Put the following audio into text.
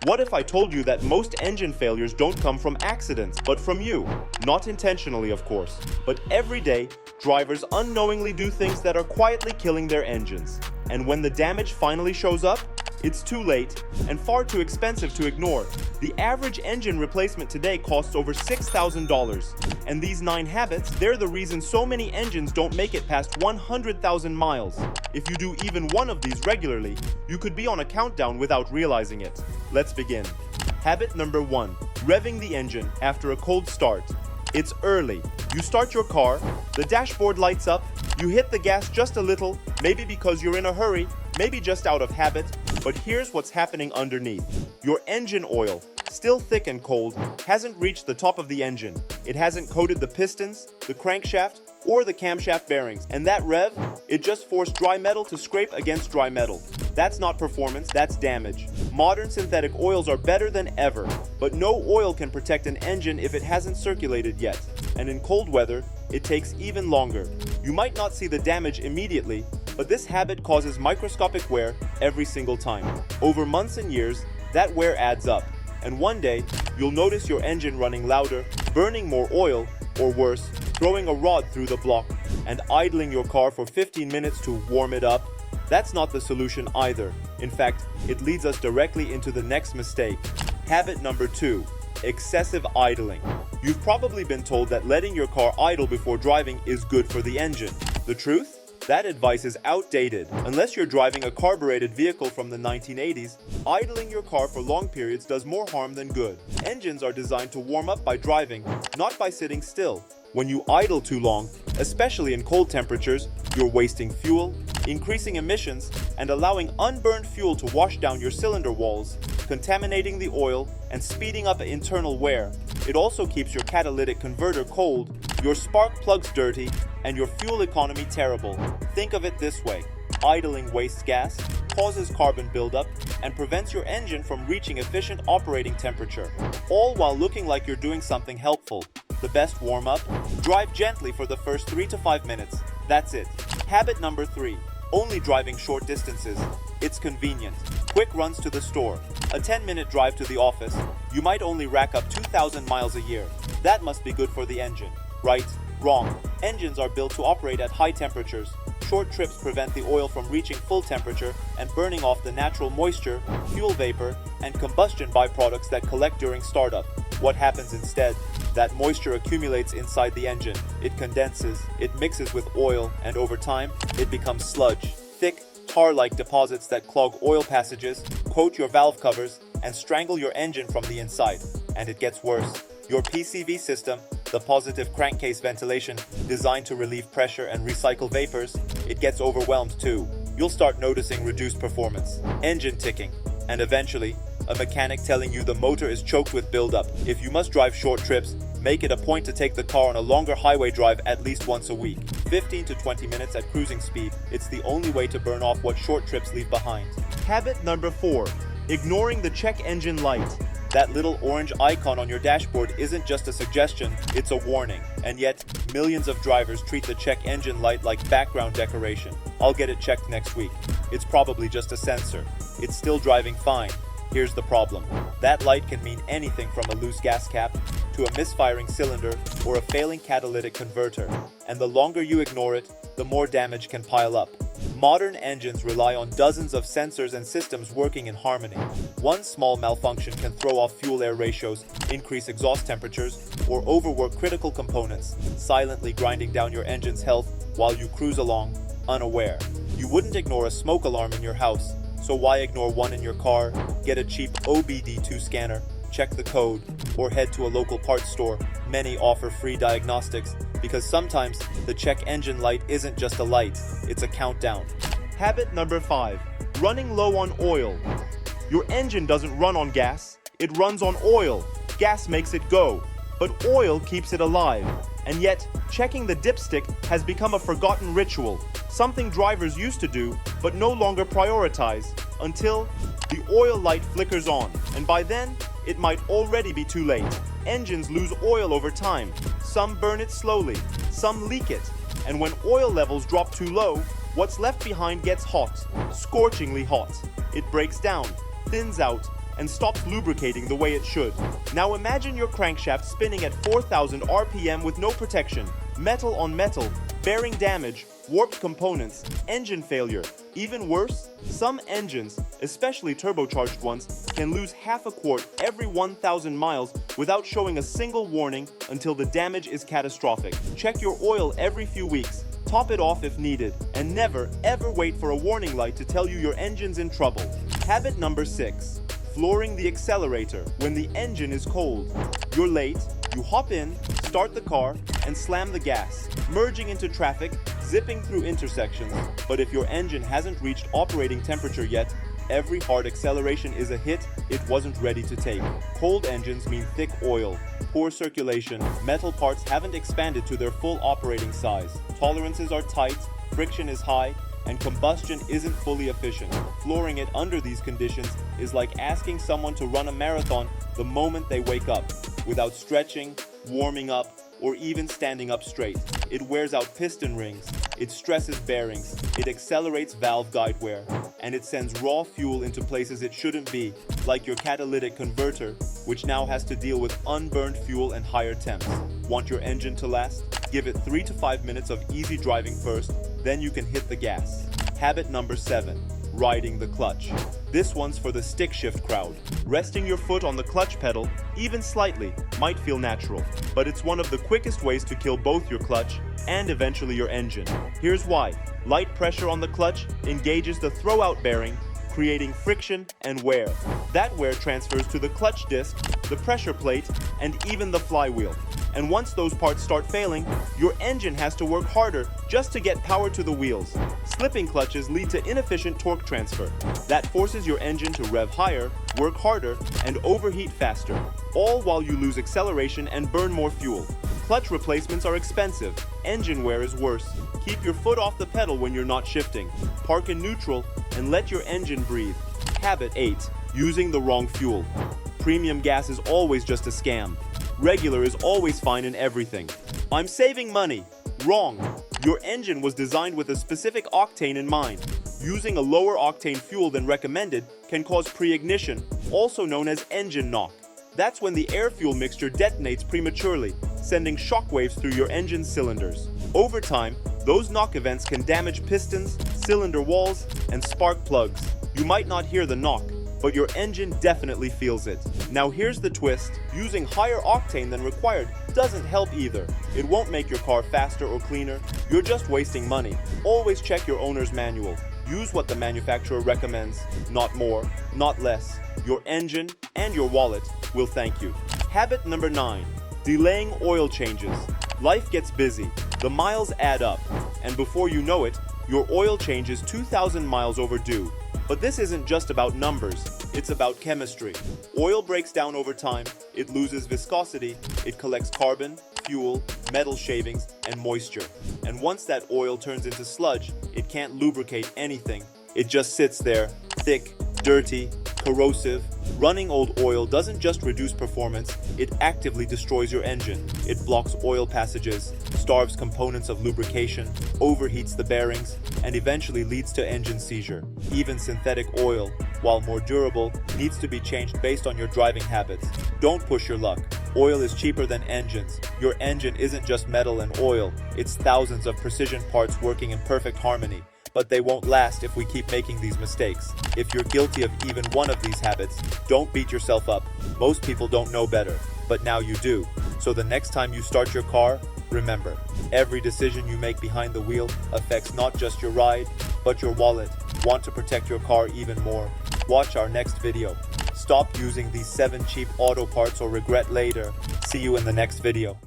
What if I told you that most engine failures don't come from accidents, but from you? Not intentionally, of course, but every day, drivers unknowingly do things that are quietly killing their engines. And when the damage finally shows up, it's too late and far too expensive to ignore. The average engine replacement today costs over $6,000. And these 9 habits, they're the reason so many engines don't make it past 100,000 miles. If you do even one of these regularly, you could be on a countdown without realizing it. Let's begin. Habit number 1, revving the engine after a cold start. It's early. You start your car, the dashboard lights up, you hit the gas just a little, maybe because you're in a hurry, maybe just out of habit, but here's what's happening underneath. Your engine oil, still thick and cold, hasn't reached the top of the engine. It hasn't coated the pistons, the crankshaft, or the camshaft bearings. And that rev, it just forced dry metal to scrape against dry metal. That's not performance, that's damage. Modern synthetic oils are better than ever, but no oil can protect an engine if it hasn't circulated yet. And in cold weather, it takes even longer. You might not see the damage immediately, but this habit causes microscopic wear every single time. Over months and years, that wear adds up. And one day, you'll notice your engine running louder, burning more oil, or worse, throwing a rod through the block, and idling your car for 15 minutes to warm it up. That's not the solution either. In fact, it leads us directly into the next mistake. Habit number 2, excessive idling. You've probably been told that letting your car idle before driving is good for the engine. The truth? That advice is outdated. Unless you're driving a carbureted vehicle from the 1980s, idling your car for long periods does more harm than good. Engines are designed to warm up by driving, not by sitting still. When you idle too long, especially in cold temperatures, you're wasting fuel, increasing emissions, and allowing unburned fuel to wash down your cylinder walls, contaminating the oil and speeding up internal wear. It also keeps your catalytic converter cold, your spark plugs dirty, and your fuel economy terrible. Think of it this way. Idling wastes gas, causes carbon buildup, and prevents your engine from reaching efficient operating temperature, all while looking like you're doing something helpful. The best warm-up? Drive gently for the first 3 to 5 minutes. That's it. Habit number 3, only driving short distances. It's convenient. Quick runs to the store, a 10-minute drive to the office. You might only rack up 2,000 miles a year. That must be good for the engine. Right? Wrong. Engines are built to operate at high temperatures. Short trips prevent the oil from reaching full temperature and burning off the natural moisture, fuel vapor, and combustion byproducts that collect during startup. What happens instead? That moisture accumulates inside the engine. It condenses, it mixes with oil, and over time, it becomes sludge. Thick, tar-like deposits that clog oil passages, coat your valve covers, and strangle your engine from the inside. And it gets worse. Your PCV system, the positive crankcase ventilation, designed to relieve pressure and recycle vapors, it gets overwhelmed too. You'll start noticing reduced performance, engine ticking, and eventually, a mechanic telling you the motor is choked with buildup. If you must drive short trips, make it a point to take the car on a longer highway drive at least once a week. 15 to 20 minutes at cruising speed. It's the only way to burn off what short trips leave behind. Habit number 4, ignoring the check engine light. That little orange icon on your dashboard isn't just a suggestion, it's a warning. And yet, millions of drivers treat the check engine light like background decoration. I'll get it checked next week. It's probably just a sensor. It's still driving fine. Here's the problem. That light can mean anything from a loose gas cap to a misfiring cylinder or a failing catalytic converter. And the longer you ignore it, the more damage can pile up. Modern engines rely on dozens of sensors and systems working in harmony. One small malfunction can throw off fuel-air ratios, increase exhaust temperatures, or overwork critical components, silently grinding down your engine's health while you cruise along, unaware. You wouldn't ignore a smoke alarm in your house, so why ignore one in your car? Get a cheap OBD2 scanner, check the code, or head to a local parts store. Many offer free diagnostics, because sometimes the check engine light isn't just a light, it's a countdown. Habit number 5, running low on oil. Your engine doesn't run on gas, it runs on oil. Gas makes it go, but oil keeps it alive. And yet, checking the dipstick has become a forgotten ritual, something drivers used to do, but no longer prioritize, until the oil light flickers on, and by then, it might already be too late. Engines lose oil over time. Some burn it slowly, some leak it, and when oil levels drop too low, what's left behind gets hot, scorchingly hot. It breaks down, thins out, and stops lubricating the way it should. Now imagine your crankshaft spinning at 4,000 RPM with no protection, metal on metal, bearing damage, warped components, engine failure. Even worse, some engines, especially turbocharged ones, can lose half a quart every 1,000 miles without showing a single warning until the damage is catastrophic. Check your oil every few weeks, top it off if needed, and never, ever wait for a warning light to tell you your engine's in trouble. Habit number 6. Flooring the accelerator when the engine is cold. You're late, you hop in, start the car, and slam the gas, merging into traffic, zipping through intersections. But if your engine hasn't reached operating temperature yet, every hard acceleration is a hit it wasn't ready to take. Cold engines mean thick oil, poor circulation, metal parts haven't expanded to their full operating size, tolerances are tight, friction is high, and combustion isn't fully efficient. Flooring it under these conditions is like asking someone to run a marathon the moment they wake up, without stretching, warming up, or even standing up straight. It wears out piston rings, it stresses bearings, it accelerates valve guide wear, and it sends raw fuel into places it shouldn't be, like your catalytic converter, which now has to deal with unburned fuel and higher temps. Want your engine to last? Give it 3 to 5 minutes of easy driving first, then you can hit the gas. Habit number 7. Riding the clutch. This one's for the stick shift crowd. Resting your foot on the clutch pedal, even slightly, might feel natural, but it's one of the quickest ways to kill both your clutch and eventually your engine. Here's why. Light pressure on the clutch engages the throwout bearing, creating friction and wear. That wear transfers to the clutch disc, the pressure plate, and even the flywheel. And once those parts start failing, your engine has to work harder just to get power to the wheels. Slipping clutches lead to inefficient torque transfer. That forces your engine to rev higher, work harder, and overheat faster, all while you lose acceleration and burn more fuel. Clutch replacements are expensive. Engine wear is worse. Keep your foot off the pedal when you're not shifting. Park in neutral and let your engine breathe. Habit 8. Using the wrong fuel. Premium gas is always just a scam. Regular is always fine in everything. I'm saving money. Wrong. Your engine was designed with a specific octane in mind. Using a lower octane fuel than recommended can cause pre-ignition, also known as engine knock. That's when the air-fuel mixture detonates prematurely, sending shockwaves through your engine's cylinders. Over time, those knock events can damage pistons, cylinder walls, and spark plugs. You might not hear the knock, but your engine definitely feels it. Now here's the twist. Using higher octane than required doesn't help either. It won't make your car faster or cleaner. You're just wasting money. Always check your owner's manual. Use what the manufacturer recommends, not more, not less. Your engine and your wallet will thank you. Habit number 9. Delaying oil changes. Life gets busy. The miles add up. And before you know it, your oil change is 2,000 miles overdue. But this isn't just about numbers, it's about chemistry. Oil breaks down over time, it loses viscosity, it collects carbon, fuel, metal shavings, and moisture. And once that oil turns into sludge, it can't lubricate anything. It just sits there, thick, dirty, corrosive. Running old oil doesn't just reduce performance, it actively destroys your engine. It blocks oil passages, starves components of lubrication, overheats the bearings, and eventually leads to engine seizure. Even synthetic oil, while more durable, needs to be changed based on your driving habits. Don't push your luck. Oil is cheaper than engines. Your engine isn't just metal and oil, it's thousands of precision parts working in perfect harmony. But they won't last if we keep making these mistakes. If you're guilty of even one of these habits, don't beat yourself up. Most people don't know better, but now you do. So the next time you start your car, remember, every decision you make behind the wheel affects not just your ride, but your wallet. Want to protect your car even more? Watch our next video. Stop using these 7 cheap auto parts or regret later. See you in the next video.